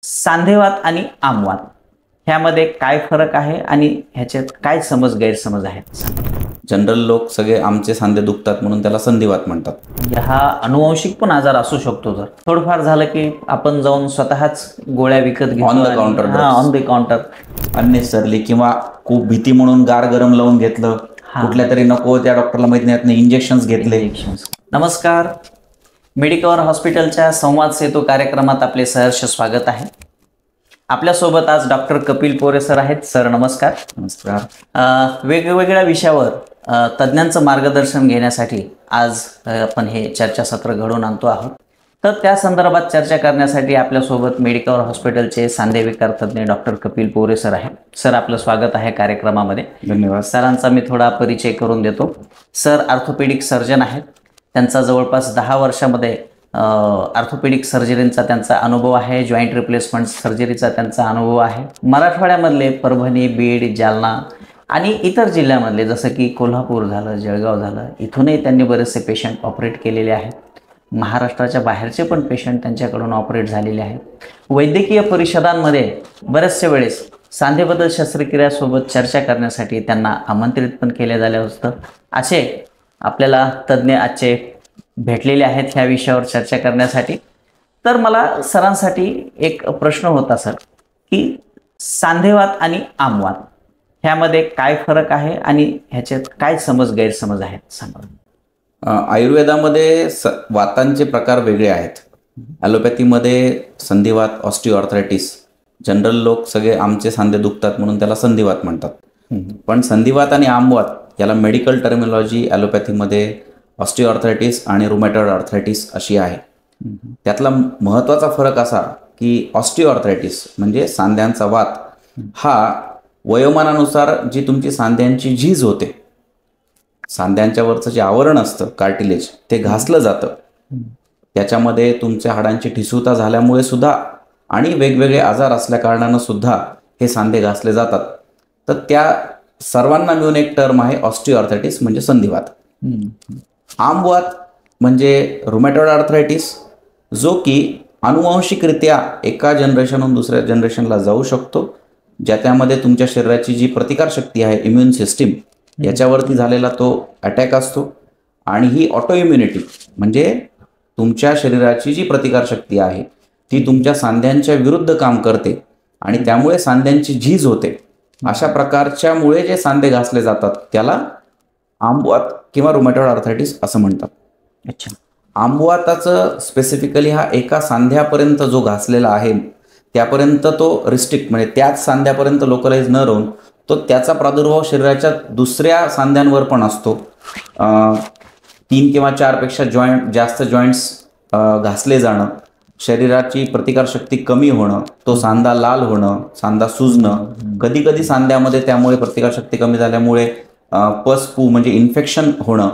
सांधेवात आणि आमवात ह्यामध्ये काय फरक आहे आणि ह्याच्यात काय गैरसमज आहेत? जनरल लोक सगळे आमचे सांधे दुखतात म्हणून त्याला संधिवात म्हणतात. म्हणजे हा अनुवंशिक पण आजार असू शकतो. जर थोडंफार झालं की आपण जाऊन स्वतःच गोळ्या विकत घेतो on the counter on the counter unnecessarily, किंवा खूप भीती म्हणून गार गरम लावून घेतलं, कुठल्या तरी नको त्या डॉक्टरला माहित नाही इंजेक्शन्स घेतले. नमस्कार, मेडिकवर हॉस्पिटलच्या संवाद सेतू कार्यक्रमात आपले सहर्ष स्वागत आहे. आपल्यासोबत आज डॉक्टर कपिल पोरे सर आहेत. सर नमस्कार. नमस्कार. वेगवेगळ्या विषयावर तज्ज्ञांचं मार्गदर्शन घेण्यासाठी आज आपण हे चर्चासत्र घडवून आणतो आहोत. तर त्या संदर्भात चर्चा करण्यासाठी आपल्यासोबत मेडिकवर हॉस्पिटलचे सांधेविकार तज्ज्ञ डॉक्टर कपिल पोरे सर आहे. सर, आपलं स्वागत आहे कार्यक्रमामध्ये. धन्यवाद. सरांचा मी थोडा परिचय करून देतो. सर ऑर्थोपेडिक सर्जन आहेत. त्यांचा जवळपास 10 वर्षामध्ये ऑर्थोपेडिक सर्जरीचा त्यांचा अनुभव आहे. जॉईंट रिप्लेसमेंट सर्जरीचा त्यांचा अनुभव आहे. मराठवाड्यामधले परभणी, बीड, जालना आणि इतर जिल्ह्यामधले जसं की कोल्हापूर झालं, जळगाव झालं, इथूनही त्यांनी बरेचसे पेशंट ऑपरेट केलेले आहेत. महाराष्ट्राच्या बाहेरचे पण पेशंट त्यांच्याकडून ऑपरेट झालेले आहेत. वैद्यकीय परिषदांमध्ये बरेचसे वेळेस सांधेबद्दल शस्त्रक्रियासोबत चर्चा करण्यासाठी त्यांना आमंत्रित पण केले झाले असतं. असे आपल्याला तज्ज्ञ आजचे भेटलेले आहेत ह्या विषयावर चर्चा करण्यासाठी. तर मला सरांसाठी एक प्रश्न होता सर, की सांधेवात आणि आमवात ह्यामध्ये काय फरक आहे आणि ह्याच्यात काय गैरसमज आहेत सांगा. आयुर्वेदामध्ये वातांचे प्रकार वेगळे आहेत. ॲलोपॅथीमध्ये संधिवात, ऑस्टिओआर्थरायटिस, जनरल लोक सगळे आमचे सांधे दुखतात म्हणून त्याला संधिवात म्हणतात. पण संधिवात आणि आमवात याला मेडिकल टर्मिनॉलॉजी ॲलोपॅथीमध्ये ऑस्टिओआर्थरायटिस आणि रुमॅटॉइड आर्थरायटिस अशी आहे. त्यातला महत्त्वाचा फरक असा की ऑस्टिओआर्थरायटिस म्हणजे सांध्यांचा वात हा वयोमानानुसार जी तुमची सांध्यांची झीज होते, सांध्यांच्या वरचं जे आवरण असतं कार्टिलेज ते घासलं जातं. त्याच्यामध्ये तुमच्या हाडांची ठिसूळता झाल्यामुळे सुद्धा आणि वेगवेगळे आजार असल्या कारणानं सुद्धा हे सांधे घासले जातात. तर त्या सर्वांना मिळून एक टर्म आहे ऑस्टिओआर्थरायटिस म्हणजे संधिवात. आमवात म्हणजे रुमॅटॉइड आर्थरायटिस, जो की अनुवांशिकरित्या एका जनरेशनहून दुसऱ्या जनरेशनला जाऊ शकतो. ज्याच्यामध्ये तुमच्या शरीराची जी प्रतिकारशक्ती आहे, इम्युन सिस्टीम, याच्यावरती झालेला तो अटॅक असतो. आणि ही ऑटो इम्युनिटी म्हणजे तुमच्या शरीराची जी प्रतिकारशक्ती आहे ती तुमच्या सांध्यांच्या विरुद्ध काम करते आणि त्यामुळे सांध्यांची झीज होते. अशा प्रकारच्यामुळे जे सांधे घासले जातात त्याला आमवात किंवा रुमॅटॉइड आर्थरायटिस असं म्हणतात. अच्छा. आमवाताचं स्पेसिफिकली हा एका सांध्यापर्यंत जो घासलेला आहे त्यापर्यंत तो रिस्ट्रिक्ट म्हणजे त्याच सांध्यापर्यंत लोकलाइज न राहून तो त्याचा प्रादुर्भाव शरीराच्या दुसऱ्या सांध्यांवर पण असतो. 3 किंवा 4 पेक्षा जास्त जॉईंट्स घासले जाणं, शरीराची प्रतिकारशक्ती कमी होणं, तो सांधा लाल होणं, सांधा सुजणं, कधी कधी सांध्यामध्ये त्यामुळे प्रतिकारशक्ती कमी झाल्यामुळे पस पू म्हणजे इन्फेक्शन होणं,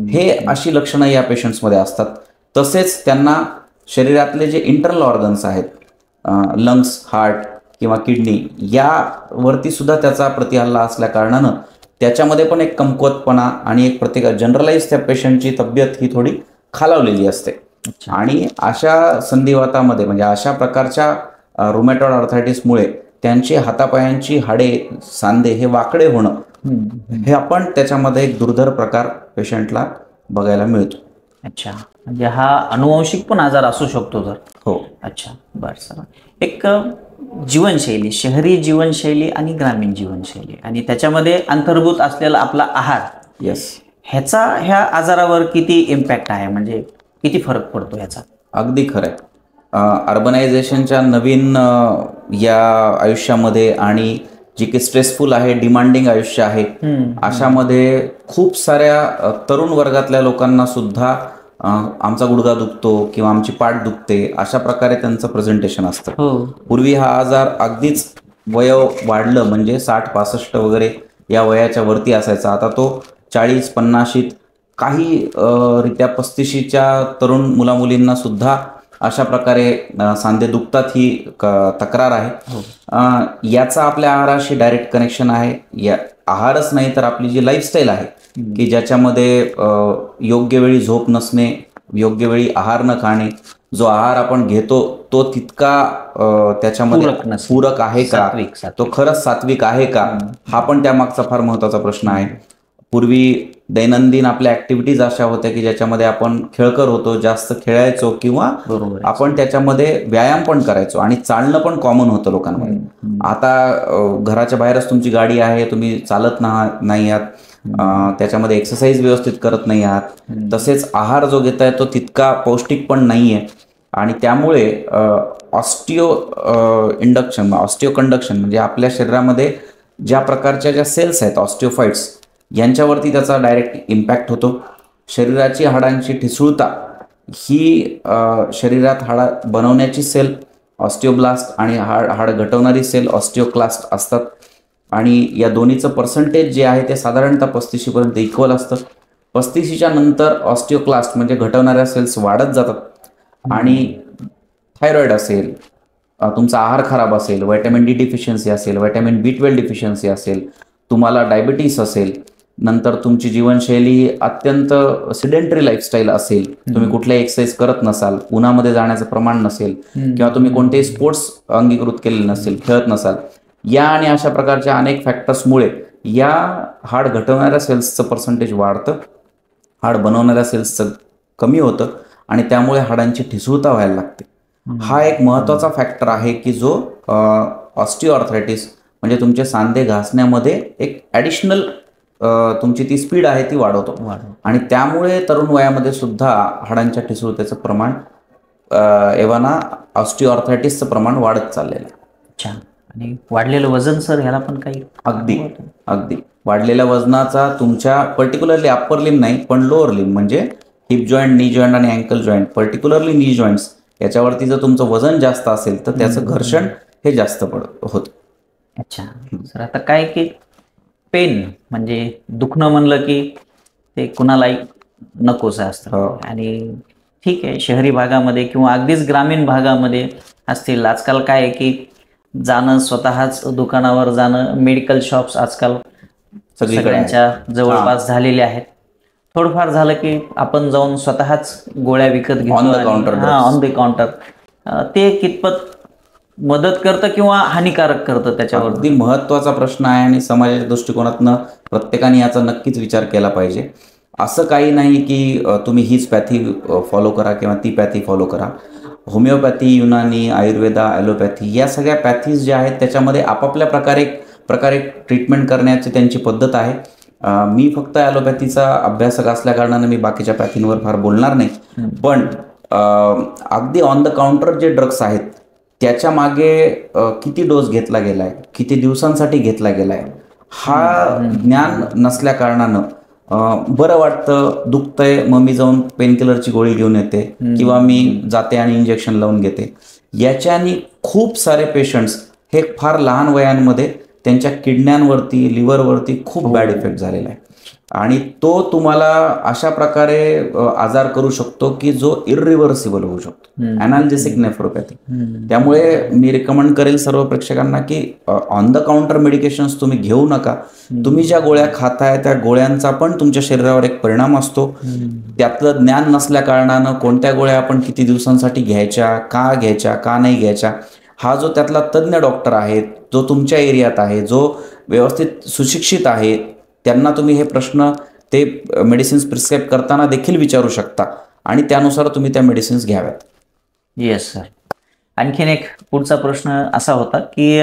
हे अशी लक्षणं या पेशंट्समध्ये असतात. तसेच त्यांना शरीरातले जे इंटरनल ऑर्गन्स आहेत, लंग्स, हार्ट किंवा किडनी, यावरती सुद्धा त्याचा प्रतिहल्ला असल्या कारणानं त्याच्यामध्ये पण एक कमकुवतपणा आणि एक प्रतिकार जनरलाइज त्या पेशंटची तब्येत ही थोडी खालावलेली असते. आणि अशा संधिवातामध्ये म्हणजे अशा प्रकारच्या रुमॅटॉइड आर्थरायटिसमुळे त्यांची हातापायांची हाडे, सांधे हे वाकडे होणं, हे आपण त्याच्यामध्ये एक दुर्धर प्रकार पेशंटला बघायला मिळतो. अच्छा, म्हणजे हा अनुवंशिक पण आजार असू शकतो जर. हो. अच्छा, बरं सर. एक जीवनशैली, शहरी जीवनशैली आणि ग्रामीण जीवनशैली आणि त्याच्यामध्ये अंतर्भूत असलेला आपला आहार, येस, ह्याचा ह्या आजारावर किती इम्पॅक्ट आहे, म्हणजे किती फरक पडतो ह्याचा? अगदी खरं आहे. अर्बनायझेशनच्या नवीन या आयुष्यामध्ये आणि जी काही स्ट्रेसफुल आहे, डिमांडिंग आयुष्य आहे, अशामध्ये खूप साऱ्या तरुण वर्गातल्या लोकांना सुद्धा आमचा गुडघा दुखतो किंवा आमची पाठ दुखते अशा प्रकारे त्यांचं प्रेझेंटेशन असतं. पूर्वी हा आजार अगदीच वय वाढलं म्हणजे 60-65 वगैरे या वयाच्या वरती असायचा. आता तो 40-50, काही रित्या 35च्या तरुण मुलामुलींना सुद्धा अशा प्रकारे सांधे दुखतात ही तक्रार आहे. याचा आपल्या आहाराशी डायरेक्ट कनेक्शन आहे. या आहारच नाही तर आपली जी लाईफस्टाईल आहे की ज्याच्यामध्ये योग्य वेळी झोप नसणे, योग्य वेळी आहार न खाणे, जो आहार आपण घेतो तो तितका त्याच्यामध्ये पूरक नसेल. पूरक आहे का, सात्विक. तो खरंच सात्विक आहे का, हा पण त्यामागचा फार महत्वाचा प्रश्न आहे. पूर्वी दैनंदिन आपल्या ऍक्टिव्हिटीज अशा होत्या की ज्याच्यामध्ये आपण खेळकर होतो, जास्त खेळायचो किंवा बरोबर. आपण त्याच्यामध्ये व्यायाम पण करायचो आणि चालणं पण कॉमन होतं लोकांमध्ये. आता घराच्या बाहेरच तुमची गाडी आहे, तुम्ही चालत नाही आहात, त्याच्यामध्ये एक्सरसाइज व्यवस्थित करत नाही आहात, तसेच आहार जो घेताय तो तितका पौष्टिक पण नाहीये आणि त्यामुळे ऑस्टिओ कंडक्शन म्हणजे आपल्या शरीरामध्ये ज्या प्रकारच्या ज्या सेल्स आहेत ऑस्टिओफाइट्स यांच्यावरती त्याचा डायरेक्ट इम्पॅक्ट होतो. शरीराची हाडांची ठिसूळता ही शरीरात हाडा बनवण्याची सेल ऑस्टिओब्लास्ट आणि हाड घटवणारी सेल ऑस्टिओक्लास्ट असतात आणि या दोन्हीचं पर्सेंटेज जे आहे ते साधारणतः 35% इक्वल असतं. 35च्या नंतर ऑस्टिओक्लास्ट म्हणजे घटवणाऱ्या सेल्स वाढत जातात आणि थायरॉइड असेल, तुमचा आहार खराब असेल, व्हिटॅमिन डी डिफिशियन्सी असेल, व्हिटॅमिन B12 डिफिशियन्सी असेल, तुम्हाला डायबिटीस असेल, नंतर तुमची जीवनशैली अत्यंत सिडेंटरी लाईफस्टाईल असेल, तुम्ही कुठल्याही एक्सरसाइज करत नसाल, उन्हामध्ये जाण्याचं प्रमाण नसेल किंवा तुम्ही कोणतेही स्पोर्ट्स अंगीकृत केलेले नसेल, खेळत नसाल, या आणि अशा प्रकारच्या अनेक फॅक्टर्समुळे या हाड घटवणाऱ्या सेल्सचं पर्सेंटेज वाढतं, हाड बनवणाऱ्या सेल्सचं कमी होतं आणि त्यामुळे हाडांची ठिसूळता व्हायला लागते. हा एक महत्त्वाचा फॅक्टर आहे की जो ऑस्टिओआर्थरायटिस म्हणजे तुमचे सांधे घासण्यामध्ये एक ॲडिशनल तुमची ती स्पीड आहे ती वाढवतो आणि त्यामुळे तरुण वयामध्ये सुद्धा हाडांच्या ठिसूळतेचं प्रमाण एव्हाना ऑस्टिओआर्थरायटिसचं प्रमाण वाढत चाललेलं आहे. अच्छा. आणि वाढलेलं वजन सर ह्याला पण काही? अगदी वाढलेल्या वजनाचा तुमच्या पर्टिक्युलरली अप्पर लिम नाही पण लोअर लिम म्हणजे हिप जॉईंट, नी जॉईंट आणि अँकल जॉईंट, पर्टिक्युलरली नी जॉईंट्स याच्यावरती जर तुमचं वजन जास्त असेल तर त्याचं घर्षण हे जास्त होतं. अच्छा सर, आता काय की पेन म्हणजे दुखणं म्हणलं की ते कुणालाही नकोच असतं आणि ठीक आहे शहरी भागामध्ये किंवा अगदीच ग्रामीण भागामध्ये असतील. आजकाल काय आहे की जाणं, स्वतःच दुकानावर जाणं, मेडिकल शॉप्स आजकाल सगळ्यांच्या जवळपास झालेले आहेत. थोडंफार झालं की आपण जाऊन स्वतःच गोळ्या विकत घेतो ऑन द काउंटर. ते कितपत मदत करतं किंवा हानिकारक करतं त्याच्यावर? अगदी महत्त्वाचा प्रश्न आहे आणि समाजाच्या दृष्टिकोनातनं प्रत्येकाने याचा नक्कीच विचार केला पाहिजे. असं काही नाही की तुम्ही हीच पॅथी फॉलो करा किंवा ती पॅथी फॉलो करा. होमिओपॅथी, युनानी, आयुर्वेदा, ॲलोपॅथी या सगळ्या पॅथीज ज्या आहेत त्याच्यामध्ये आपापल्या प्रकारे ट्रीटमेंट करण्याची त्यांची पद्धत आहे. मी फक्त ॲलोपॅथीचा अभ्यासक असल्या कारणाने मी बाकीच्या पॅथींवर फार बोलणार नाही, पण अगदी ऑन द काउंटर जे ड्रग्स आहेत त्याच्या मागे किती डोस घेतला गेलाय, किती दिवसांसाठी घेतला गेलाय, हा ज्ञान नसल्या कारणानं बरं वाटतं, दुखतंय मग मी जाऊन पेनकिलरची गोळी घेऊन येते किंवा मी जाते आणि इंजेक्शन लावून घेते. याच्याने खूप सारे पेशंट्स हे फार लहान वयांमध्ये त्यांच्या किडण्यांवरती, लिव्हरवरती खूप बॅड इफेक्ट झालेला आहे आणि तो तुम्हाला अशा प्रकारे आजार करू शकतो की जो इररिव्हर्सिबल होऊ शकतो, ॲनाल्जेसिक नेफ्रोपॅथी. त्यामुळे मी रिकमेंड करेल सर्व प्रेक्षकांना की ऑन द काउंटर मेडिकेशन्स तुम्ही घेऊ नका. तुम्ही ज्या गोळ्या खाताय त्या गोळ्यांचा पण तुमच्या शरीरावर एक परिणाम असतो. त्यातलं ज्ञान नसल्या कारणानं कोणत्या गोळ्या आपण किती दिवसांसाठी घ्यायच्या, का नाही घ्यायच्या, हा जो त्यातला तज्ज्ञ डॉक्टर आहे, जो तुमच्या एरियात आहे, जो व्यवस्थित सुशिक्षित आहे, त्यांना तुम्ही हे प्रश्न ते मेडिसिन्स प्रिस्क्राईब करताना देखील विचारू शकता आणि त्यानुसार तुम्ही त्या मेडिसिन्स घ्याव्यात. Yes sir. आणखीन एक पुढचा प्रश्न असा होता की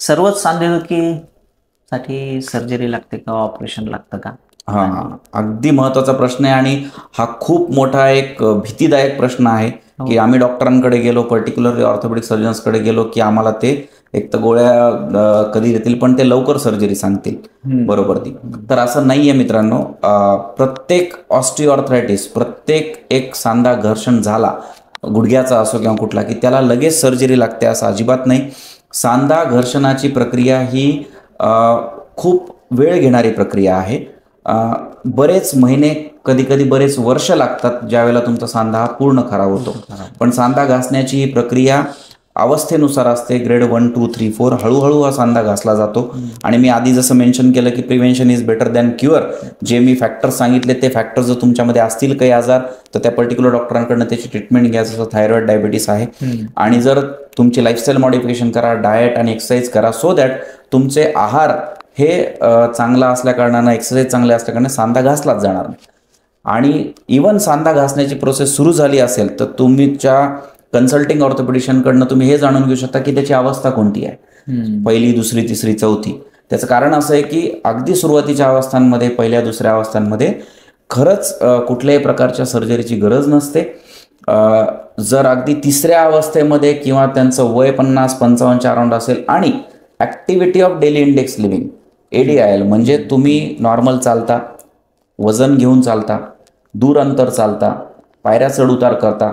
सर्वच सांधेदुखीसाठी सर्जरी लागते का, ऑपरेशन लागतं का? हां, अगदी महत्त्वाचा प्रश्न आहे आणि हा खूप मोठा एक भीतीदायक प्रश्न आहे की आम्ही डॉक्टरांकडे गेलो, पर्टिक्युलरली ऑर्थोपेडिक सर्जन्सकडे गेलो की आम्हाला ते एक तर गोळ्या कधी देतील पण ते लवकर सर्जरी सांगतील, बरोबर ती. तर असं नाही आहे मित्रांनो. प्रत्येक ऑस्टिओआर्थरायटिस, प्रत्येक एक सांधा घर्षण झाला, गुडघ्याचा असो किंवा कुठला, की त्याला लगेच सर्जरी लागते असं अजिबात नाही. सांधा घर्षणाची प्रक्रिया ही खूप वेळ घेणारी प्रक्रिया आहे. बरेच महिने, कधी कधी बरेच वर्ष लागतात ज्यावेळेला तुमचा सांधा हा पूर्ण खराब होतो. पण सांधा घासण्याची ही प्रक्रिया अवस्थेनुसार असते. ग्रेड 1, 2, 3, 4 हळूहळू हा सांधा घासला जातो. आणि मी आधी जसं मेन्शन केलं की prevention is better than cure. जे मी फॅक्टर्स सांगितले ते फॅक्टर्स जर तुमच्यामध्ये असतील काही आजार तर त्या पर्टिक्युलर डॉक्टरांकडनं त्याची ट्रीटमेंट घ्या. जसं थायरॉइड, डायबिटीस आहे. आणि जर तुमची लाईफस्टाईल मॉडिफिकेशन करा, डाएट आणि एक्सरसाइज करा, सो दॅट तुमचे आहार हे चांगला असल्या कारणानं, एक्सरसाइज चांगले असल्या कारणाने सांधा घासलाच जाणार नाही. आणि इवन सांधा घासण्याची प्रोसेस सुरू झाली असेल तर तुमच्या कन्सल्टिंग ऑर्थोपेडिशियनकडनं तुम्ही हे जाणून घेऊ शकता की त्याची अवस्था कोणती आहे, पहिली, दुसरी, तिसरी, चौथी. त्याचं कारण असं आहे की अगदी सुरुवातीच्या अवस्थांमध्ये, पहिल्या दुसऱ्या अवस्थांमध्ये खरंच कुठल्याही प्रकारच्या सर्जरीची गरज नसते. जर अगदी तिसऱ्या अवस्थेमध्ये किंवा त्यांचं वय 50-55च्या अराउंड असेल आणि activity of daily index living ADIL म्हणजे तुम्ही नॉर्मल चालता, वजन घेऊन चालता, दूर अंतर चालता, पायऱ्या चढउतार करता,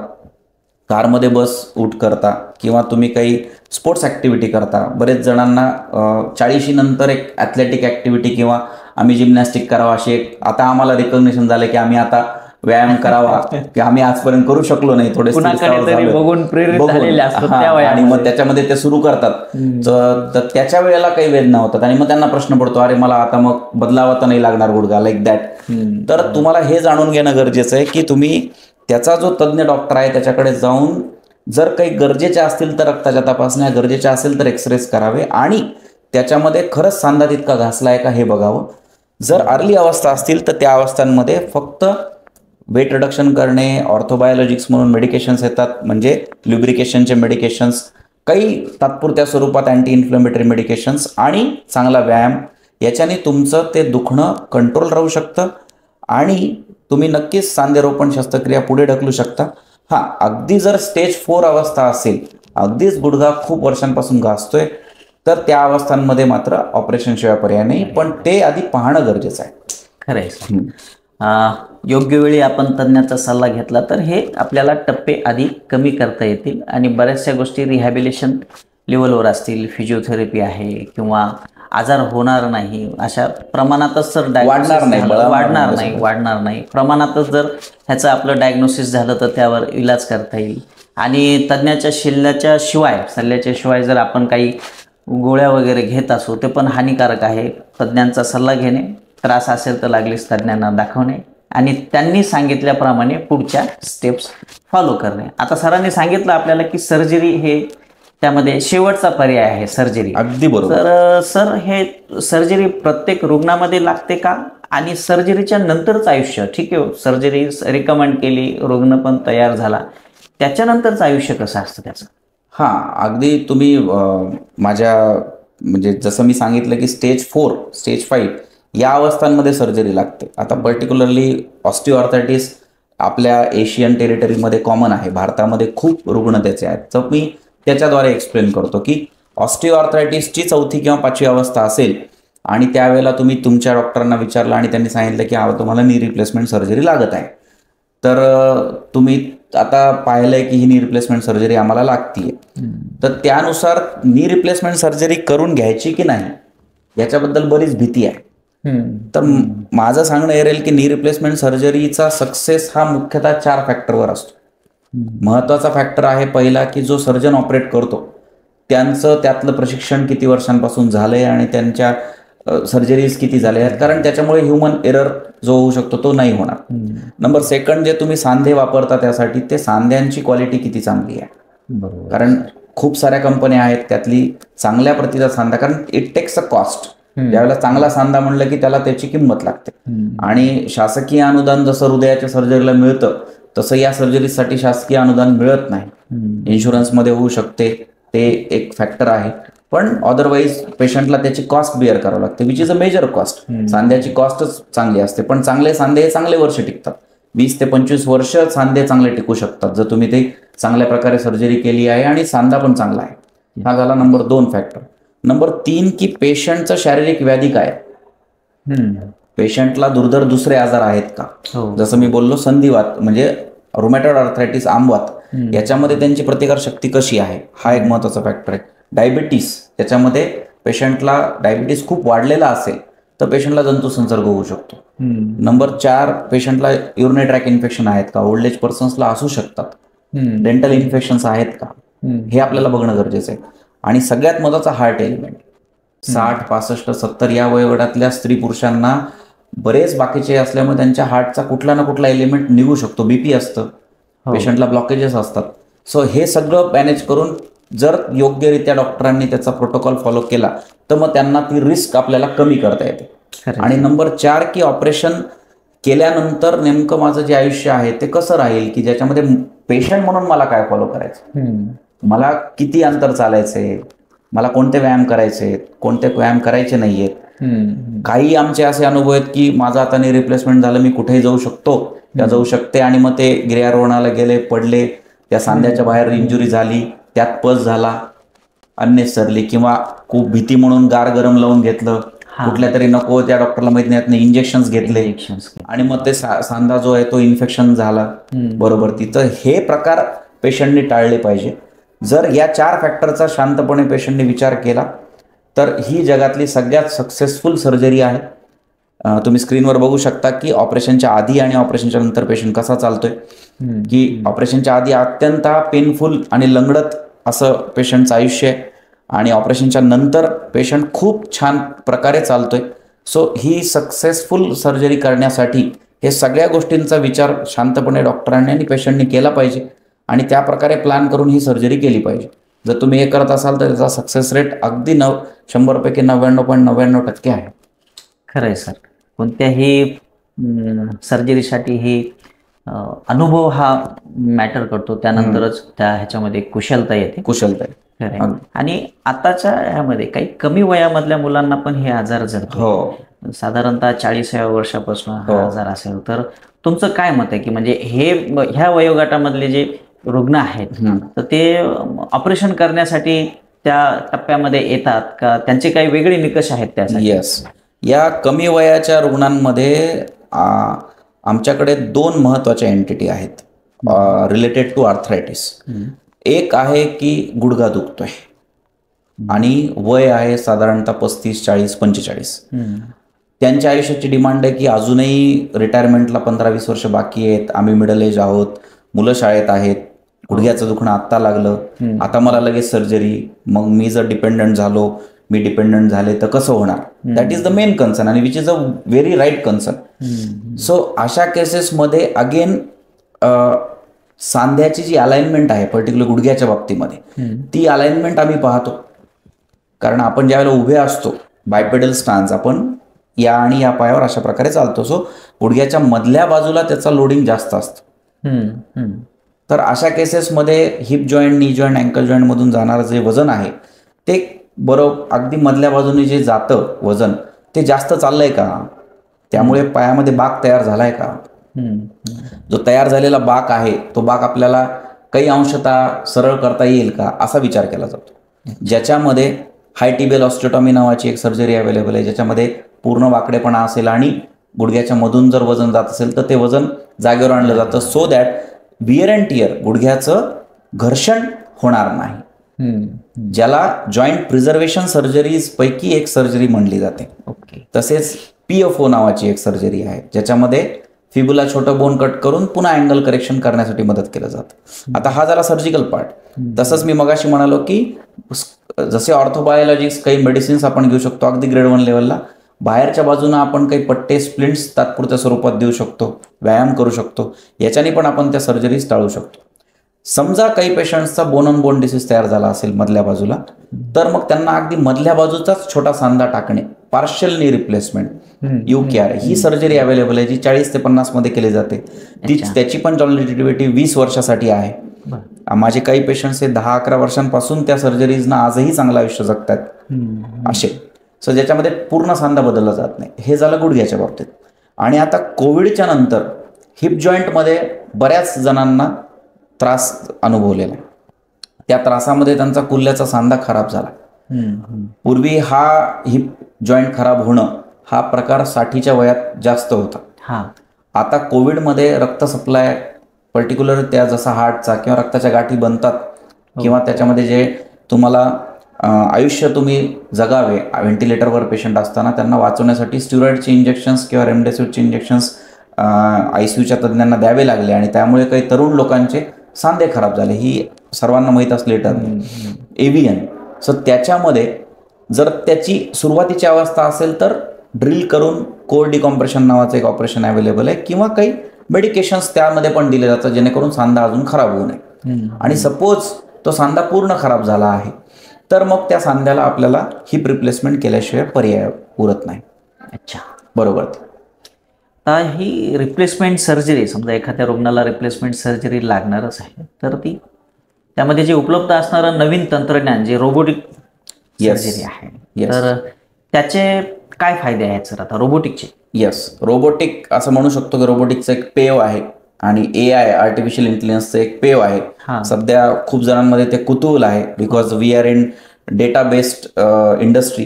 कारमध्ये बस उठ करता किंवा तुम्ही काही स्पोर्ट्स ॲक्टिव्हिटी करता. बरेच जणांना 40 नंतर एक ॲथलेटिक ॲक्टिव्हिटी किंवा आम्ही जिम्नॅस्टिक करावा अशी एक आता आम्हाला रिकॉग्निशन झालं की आम्ही आता व्यायाम करावा की आम्ही आजपर्यंत करू शकलो नाही, थोडे आणि मग त्याच्यामध्ये ते सुरू करतात. तर त्याच्या वेळेला काही वेदना होतात आणि मग त्यांना प्रश्न पडतो, अरे मला आता मग बदलावा तर नाही लागणार गुडघा, लाईक दॅट. तर तुम्हाला हे जाणून घेणं गरजेचं आहे की तुम्ही त्याचा जो तज्ज्ञ डॉक्टर आहे त्याच्याकडे जाऊन जर काही गरजेच्या असतील तर रक्ताच्या तपासण्या, गरजेच्या असेल तर एक्सरेज करावे आणि त्याच्यामध्ये खरंच सांधा तितका घासला आहे का हे बघावं. जर अर्ली अवस्था असतील तर त्या अवस्थांमध्ये फक्त वेट रिडक्शन करणे, ऑर्थोबायोलॉजिक्स म्हणून मेडिकेशन्स येतात, म्हणजे ल्युब्रिकेशनचे मेडिकेशन्स, काही तात्पुरत्या स्वरूपात अँटी इन्फ्लेमेटरी मेडिकेशन्स आणि चांगला व्यायाम, याच्याने तुमचं ते दुखणं कंट्रोल राहू शकतं आणि तुम्ही नक्कीच सांधेरोपण शस्त्रक्रिया पुढे ढकलू शकता. हां, अगदी जर स्टेज 4 अवस्था असेल, अगदीच गुडघा खूप वर्षांपासून घासतोय, तर त्या अवस्थांमध्ये मात्र ऑपरेशनशिवाय पर्याय नाही. पण ते आधी पाहणं गरजेचं आहे. खरं आहे. योग्य वेळी आपण तज्ज्ञाचा सल्ला घेतला तर हे आपल्याला टप्पे आधी कमी करता येतील आणि बऱ्याचशा गोष्टी रिहॅबिलिटेशन लेवलवर असतील. फिजिओथेरपी आहे किंवा आजार होणार नाही अशा प्रमाणातच जर वाढणार नाही प्रमाणातच जर ह्याचं आपलं डायग्नोसिस झालं तर त्यावर इलाज करता येईल. आणि तज्ज्ञाच्या सल्ल्याच्या शिवाय जर आपण काही गोळ्या वगैरे घेत असू ते पण हानिकारक आहे. तज्ज्ञांचा सल्ला घेणे, त्रास असेल तर लागलीच तज्ज्ञांना दाखवणे आणि त्यांनी सांगितल्याप्रमाणे पुढच्या स्टेप्स फॉलो करणे. आता सरांनी सांगितलं आपल्याला की सर्जरी हे त्यामध्ये शेवटचा पर्याय आहे, सर्जरी. अगदी बरोबर. तर सर हे सर्जरी प्रत्येक रुग्णामध्ये लागते का? आणि सर्जरीच्या नंतरचं आयुष्य, ठीक आहे सर्जरी रिकमेंड केली, रुग्ण पण तयार झाला, त्याच्यानंतरचं आयुष्य कसं असतं त्याचं? हां, अगदी तुम्ही माझ्या म्हणजे जसं मी सांगितलं की स्टेज 4, स्टेज 5 या अवस्थांमध्ये सर्जरी लागते. आता पर्टिक्युलरली ऑस्टिओआर्थरायटिस आपल्या एशियन टेरिटरीमध्ये कॉमन आहे, भारतामध्ये खूप रुग्ण त्याचे आहेत. तर मी त्याच्याद्वारे एक्सप्लेन करतो की ऑस्टिओआर्थरायटिसची 4थी किंवा 5वी अवस्था असेल आणि त्यावेळेला तुम्ही तुमच्या डॉक्टरांना विचारलं आणि त्यांनी सांगितलं की तुम्हाला नी रिप्लेसमेंट सर्जरी लागत आहे, तर तुम्ही आता पाहिलंय की ही नी रिप्लेसमेंट सर्जरी आम्हाला लागतीये, तर त्यानुसार नी रिप्लेसमेंट सर्जरी करून घ्यायची की नाही याच्याबद्दल बरीच भीती आहे. तर माझं सांगणं हे राहील की नी रिप्लेसमेंट सर्जरीचा सक्सेस हा मुख्यतः 4 फॅक्टरवर असतो. महत्वाचा फॅक्टर आहे पहिला की जो सर्जन ऑपरेट करतो त्यांचं त्यातलं प्रशिक्षण किती वर्षांपासून झालंय आणि त्यांच्या सर्जरीज किती झाल्या आहेत, कारण त्याच्यामुळे ह्युमन एरर जो होऊ शकतो तो नाही होणार. नंबर 2 जे तुम्ही सांधे वापरता त्यासाठी ते सांध्यांची क्वालिटी किती चांगली आहे, कारण खूप साऱ्या कंपन्या आहेत त्यातली चांगल्या प्रतीचा सांधा, कारण इट टेक्स अ कॉस्ट. ज्यावेळेला चांगला सांधा म्हणलं की त्याला त्याची किंमत लागते आणि शासकीय अनुदान जसं हृदयाच्या सर्जरीला मिळतं तसं या सर्जरीसाठी शासकीय अनुदान मिळत नाही. इन्शुरन्समध्ये होऊ शकते, ते एक फॅक्टर आहे, पण अदरवाईज पेशंटला त्याची कॉस्ट बिअर करावं लागते, which is a major cost. सांध्याची कॉस्टच चांगली असते, पण चांगले सांधे हे चांगले वर्ष टिकतात. 20 ते 25 वर्ष सांधे चांगले टिकू शकतात जर तुम्ही ते चांगल्या प्रकारे सर्जरी केली आहे आणि सांधा पण चांगला आहे. हा झाला नंबर 2 फॅक्टर. नंबर 3 की पेशंटचं शारीरिक व्याधी काय, पेशंटला दुर्धर दुसरे आजार आहेत का. जसं मी बोललो संधिवात म्हणजे रुमॅटॉइड आर्थरायटिस, आमवात, याच्यामध्ये त्यांची प्रतिकार शक्ती कशी आहे, हा एक महत्वाचा फॅक्टर आहे. डायबिटीस, त्याच्यामध्ये पेशंटला डायबिटीस खूप वाढलेला असेल तर पेशंटला जंतुसंसर्ग होऊ शकतो. नंबर 4 पेशंटला युरिनरी ट्रॅक इन्फेक्शन आहेत का, ओल्ड एज पर्सन्सला असू शकतात. डेंटल इन्फेक्शन्स आहेत का, हे आपल्याला बघणं गरजेचं आहे. आणि सगळ्यात महत्त्वाचा हार्ट एलिमेंट, 60, 65, 70 या वयोगटातल्या स्त्री पुरुषांना बरेच बाकीचे असल्यामुळे त्यांच्या हार्टचा कुठला ना कुठला एलिमेंट निघू शकतो. बीपी असतं, पेशंटला ब्लॉकेजेस असतात. सो हे सगळं मॅनेज करून जर योग्यरित्या डॉक्टरांनी त्याचा प्रोटोकॉल फॉलो केला तर मग त्यांना ती रिस्क आपल्याला कमी करता येते. आणि नंबर 4 की ऑपरेशन केल्यानंतर नेमकं माझं जे आयुष्य आहे ते कसं राहील, की ज्याच्यामध्ये पेशंट म्हणून मला काय फॉलो करायचं, मला किती अंतर चालायचंय, मला कोणते व्यायाम करायचे, कोणते व्यायाम करायचे नाहीयेत. काही आमचे असे अनुभव आहेत की माझं आता नी रिप्लेसमेंट झालं, मी कुठेही जाऊ शकतो त्या जाऊ शकते, आणि मग ते गिर्यारोहणाला गेले, पडले, त्या सांध्याच्या बाहेर इंजुरी झाली, त्यात पस झाला अननेसरली, किंवा खूप भीती म्हणून गार गरम लावून घेतलं, कुठल्या तरी नको त्या डॉक्टरला माहित नाही इंजेक्शन्स घेतले आणि मग ते सांधा जो आहे तो इन्फेक्शन झाला बरोबर तिथं. हे प्रकार पेशंटने टाळले पाहिजे. जर या 4 फॅक्टरचा शांतपणे पेशंटने विचार केला तर ही जगातली सगळ्यात सक्सेसफुल सर्जरी आहे. तुम्ही स्क्रीनवर बघू शकता की ऑपरेशनच्या आधी आणि ऑपरेशनच्या नंतर पेशंट कसा चालतोय, की ऑपरेशनच्या आधी अत्यंत पेनफुल आणि लंगडत असं पेशंटचं आयुष्य आहे, आणि ऑपरेशनच्या नंतर पेशंट खूप छान प्रकारे चालतोय. सो ही सक्सेसफुल सर्जरी करण्यासाठी हे सगळ्या गोष्टींचा विचार शांतपणे डॉक्टरांनी आणि पेशंटने केला पाहिजे, आणि त्या प्रकारे प्लॅन करून ही सर्जरी केली पाहिजे. जर तुम्ही हे करत असाल तर त्याचा सक्सेस रेट अगदी 100 पैकी 99.99% आहे. खरं आहे सर. कोणत्याही सर्जरीसाठी ही अनुभव हा मॅटर करतो, त्यानंतरच त्या ह्याच्यामध्ये कुशलता येते. खरं आहे. आणि आताच्या ह्यामध्ये काही कमी वयामधल्या मुलांना पण हे आजार जडतो. साधारणतः 40व्या वर्षापासून हा आजार असेल तर तुमचं काय मत आहे, की म्हणजे ह्या वयोगटामधले जे रुग्ण आहेत तर ते ऑपरेशन करण्यासाठी त्या टप्प्यामध्ये येतात का, त्यांचे काही वेगळे निकष आहेत त्यासाठी? येस, या कमी वयाच्या रुग्णांमध्ये आमच्याकडे 2 महत्वाच्या एंटिटी आहेत रिलेटेड टू आर्थरायटिस. एक आहे की गुडघा दुखतोय आणि वय आहे साधारणतः 35, 40, 45. त्यांच्या आयुष्याची डिमांड आहे की अजूनही रिटायरमेंटला 15-20 वर्ष बाकी आहेत, आम्ही मिडल एज आहोत, मुलं शाळेत आहेत, गुडघ्याचं दुखणं आत्ता लागलं, आता मला लगेच सर्जरी, मग मी जर डिपेंडंट झालो, मी डिपेंडंट झाले तर कसं होणार. That is the main concern, आणि which is a very right concern. So अशा केसेसमध्ये अगेन सांध्याची जी अलाइनमेंट आहे पर्टिक्युलर गुडघ्याच्या बाबतीमध्ये ती अलाइनमेंट आम्ही पाहतो. कारण आपण ज्यावेळेला उभे असतो बायपेडल स्टान्स, आपण या आणि या पायावर अशा प्रकारे चालतो. सो गुडघ्याच्या मधल्या बाजूला त्याचा लोडिंग जास्त असतं. तर अशा केसेसमध्ये हिप जॉईंट, नी जॉईंट, अँकल जॉईंट मधून जाणारं जे वजन आहे ते बरोबर अगदी मधल्या बाजूने जे जातं वजन ते जास्त चाललंय का, त्यामुळे पायामध्ये बाक तयार झालाय का. जो तयार झालेला बाक आहे तो बाक आपल्याला काही अंशतः सरळ करता येईल का असा विचार केला जातो. ज्याच्यामध्ये हाय टिबियल ऑस्टिओटॉमी नावाची एक सर्जरी अवेलेबल आहे, ज्याच्यामध्ये पूर्ण वाकडेपणा असेल आणि गुडघ्याच्या मधून जर वजन जात असेल तर ते वजन जागेवर आणलं जातं, so that wear and tear गुडघ्याचं घर्षण होणार नाही, ज्याला जॉईंट प्रिझर्वेशन सर्जरीज पैकी एक सर्जरी म्हणली जाते. तसेच PFO नावाची एक सर्जरी आहे, ज्याच्यामध्ये फिबुला छोटं बोन कट करून पुन्हा अँगल करेक्शन करण्यासाठी मदत केलं जातं. आता हा झाला सर्जिकल पार्ट. तसंच मी मगाशी म्हणालो की जसे ऑर्थोबायोलॉजिक्स काही मेडिसिन्स आपण घेऊ शकतो अगदी ग्रेड 1 लेवलला, बाहेरच्या बाजूनं आपण काही पट्टे स्प्लिंट्स तात्पुरत्या स्वरूपात देऊ शकतो, व्यायाम करू शकतो, याच्याने पण आपण त्या सर्जरीज टाळू शकतो. समजा काही पेशंट्सचा बोन ऑन बोन डिसीज तयार झाला असेल मधल्या बाजूला, तर मग त्यांना अगदी मधल्या बाजूचाच छोटा सांधा टाकणे, पार्शियल नी रिप्लेसमेंट, UKR ही सर्जरी अवेलेबल आहे, जी 40 ते 50 मध्ये केली जाते. त्याची पण टॉलरेटिव्हिटी 20 वर्षासाठी आहे. माझे काही पेशंट्स हे 10-11 वर्षांपासून त्या सर्जरीजना आजही चांगलं आयुष्य जगतात असे. सो ज्याच्यामध्ये पूर्ण सांधा बदलला जात नाही. हे झालं गुडघ्याच्या बाबतीत. आणि आता कोविडच्या नंतर हिप जॉईंटमध्ये बऱ्याच जणांना त्रास अनुभवलेला. त्या त्रासामध्ये त्यांचा कुल्ल्याचा सांधा खराब झाला. पूर्वी हा हिप जॉईंट खराब होणं हा प्रकार 60च्या वयात जास्त होता. आता कोविडमध्ये रक्त सप्लाय पर्टिक्युलर त्या जसा हार्टचा किंवा रक्ताच्या गाठी बनतात किंवा त्याच्यामध्ये जे तुम्हाला आयुष्य तुम्ही जगावे व्हेंटिलेटरवर पेशंट असताना त्यांना वाचवण्यासाठी स्टिरॉइडचे इंजेक्शन्स किंवा रेमडेसिवीरचे इंजेक्शन्स ICUच्या तज्ज्ञांना द्यावे लागले, आणि त्यामुळे काही तरुण लोकांचे सांधे खराब झाले. ही सर्वांना माहीत असले टर्म एव्हीएन. सो त्याच्यामध्ये जर त्याची सुरुवातीची अवस्था असेल तर ड्रिल करून कोर डिकॉम्प्रेशन नावाचं एक ऑपरेशन अवेलेबल आहे, किंवा काही मेडिकेशन्स त्यामध्ये पण दिले जातात जेणेकरून सांधा अजून खराब होऊ नये. आणि सपोज तो सांधा पूर्ण खराब झाला आहे तर मग त्या सांध्याला आपल्याला हिप रिप्लेसमेंट केल्याशिवाय पर्याय उरत नाही. अच्छा, बरोबर. आता ही रिप्लेसमेंट सर्जरी, समजा एखाद्या रुग्णाला रिप्लेसमेंट सर्जरी लागणारच आहे, तर ती त्यामध्ये जे उपलब्ध असणारं नवीन तंत्रज्ञान जे रोबोटिक सर्जरी आहे, तर त्याचे काय फायदे आहेत सर आता रोबोटिकचे? येस, रोबोटिक असं म्हणू शकतो की रोबोटिकचं एक पेव आहे आणि AI आर्टिफिशियल इंटेलिजन्सचं एक पेव आहे. सध्या खूप जणांमध्ये ते कुतूहल आहे, because we are in data based industry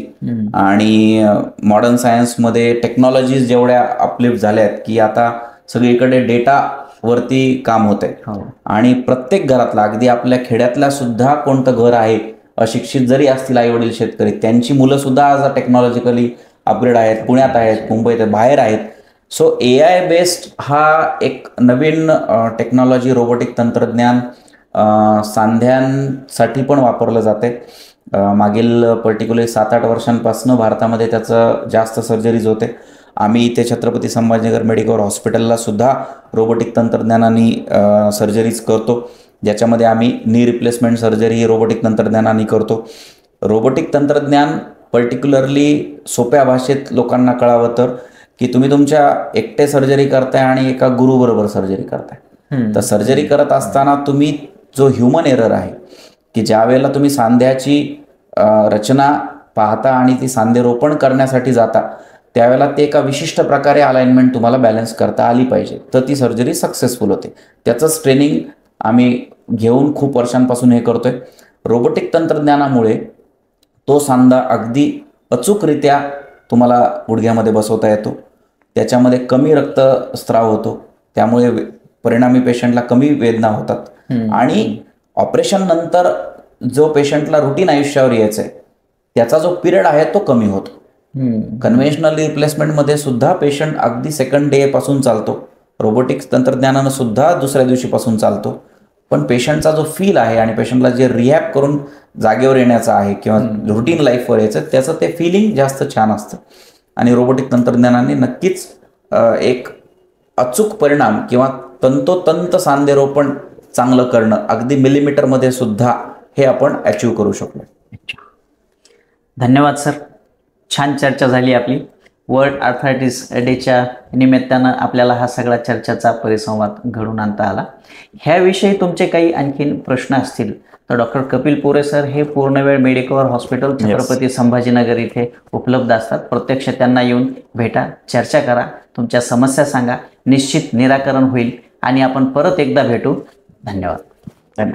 आणि मॉडर्न सायन्समध्ये टेक्नॉलॉजीज जेवढ्या अपलिफ्ट झाल्या आहेत की आता सगळीकडे डेटावरती काम होत आहे. आणि प्रत्येक घरातला, अगदी आपल्या खेड्यातल्या सुद्धा कोणतं घर आहे, अशिक्षित जरी असतील आई वडील शेतकरी, त्यांची मुलं सुद्धा आज टेक्नॉलॉजिकली अपग्रेड आहेत, पुण्यात आहेत, मुंबईत बाहेर आहेत. सो AI बेस्ड हा एक नवीन टेक्नॉलॉजी, रोबोटिक तंत्रज्ञान सांध्यांसाठी पण वापरलं जाते. मागील पर्टिक्युलर 7-8 वर्षांपासून भारतामध्ये त्याचं जास्त सर्जरीज होते. आम्ही इथे छत्रपती संभाजीनगर मेडिकल हॉस्पिटलला सुद्धा रोबोटिक तंत्रज्ञानाने सर्जरीज करतो, ज्याच्यामध्ये आम्ही नी रिप्लेसमेंट सर्जरी रोबोटिक तंत्रज्ञानाने करतो. रोबोटिक तंत्रज्ञान पर्टिक्युलरली सोप्या भाषेत लोकांना कळावं तर की तुम्ही तुमच्या एकटे सर्जरी करताय आणि एका गुरुबरोबर सर्जरी करताय. तर सर्जरी करत असताना तुम्ही जो ह्युमन एरर आहे की ज्या वेळेला तुम्ही सांध्याची रचना पाहता आणि ती सांधेरोपण करण्यासाठी जाता, त्यावेळेला ते एका विशिष्ट प्रकारे अलाइनमेंट तुम्हाला बॅलन्स करता आली पाहिजे, तर ती सर्जरी सक्सेसफुल होते. त्याचंच ट्रेनिंग आम्ही घेऊन खूप वर्षांपासून हे करतोय. रोबोटिक तंत्रज्ञानामुळे तो सांधा अगदी अचूकरित्या तुम्हाला गुडघ्यामध्ये बसवता येतो. त्याच्यामध्ये कमी रक्तस्राव होतो, त्यामुळे परिणामी पेशंटला कमी वेदना होतात. आणि ऑपरेशन नंतर जो पेशंटला रुटीन आयुष्यावर यायचं आहे त्याचा जो पिरियड आहे तो कमी होतो. कन्व्हेन्शनल रिप्लेसमेंटमध्ये सुद्धा पेशंट अगदी सेकंड डे पासून चालतो, रोबोटिक्स तंत्रज्ञानानं सुद्धा दुसऱ्या दिवशीपासून चालतो. पण पेशंटचा जो फील आहे आणि पेशंटला जे रिहॅब करून जागेवर येण्याचं आहे किंवा रुटीन लाईफवर यायचं, त्याचं ते फिलिंग जास्त छान असतं. आणि रोबोटिक तंत्रज्ञानाने नक्कीच एक अचूक परिणाम किंवा तंतोतंत सांधेरोपण चांगलं करणं, अगदी मिलीमीटरमध्ये सुद्धा हे आपण अचीव करू शकलो. धन्यवाद सर, छान चर्चा झाली आपली. वर्ल्ड आर्थरायटिस डेच्या निमित्तानं आपल्याला हा सगळा चर्चेचा परिसंवाद घडून आणता आला. ह्याविषयी तुमचे काही आणखीन प्रश्न असतील तर डॉक्टर कपिल पोरे सर हे पूर्णवेळ मेडिकल हॉस्पिटल छत्रपती संभाजीनगर इथे उपलब्ध असतात. प्रत्यक्ष त्यांना येऊन भेटा, चर्चा करा, तुमच्या समस्या सांगा, निश्चित निराकरण होईल आणि आपण परत एकदा भेटू. धन्यवाद.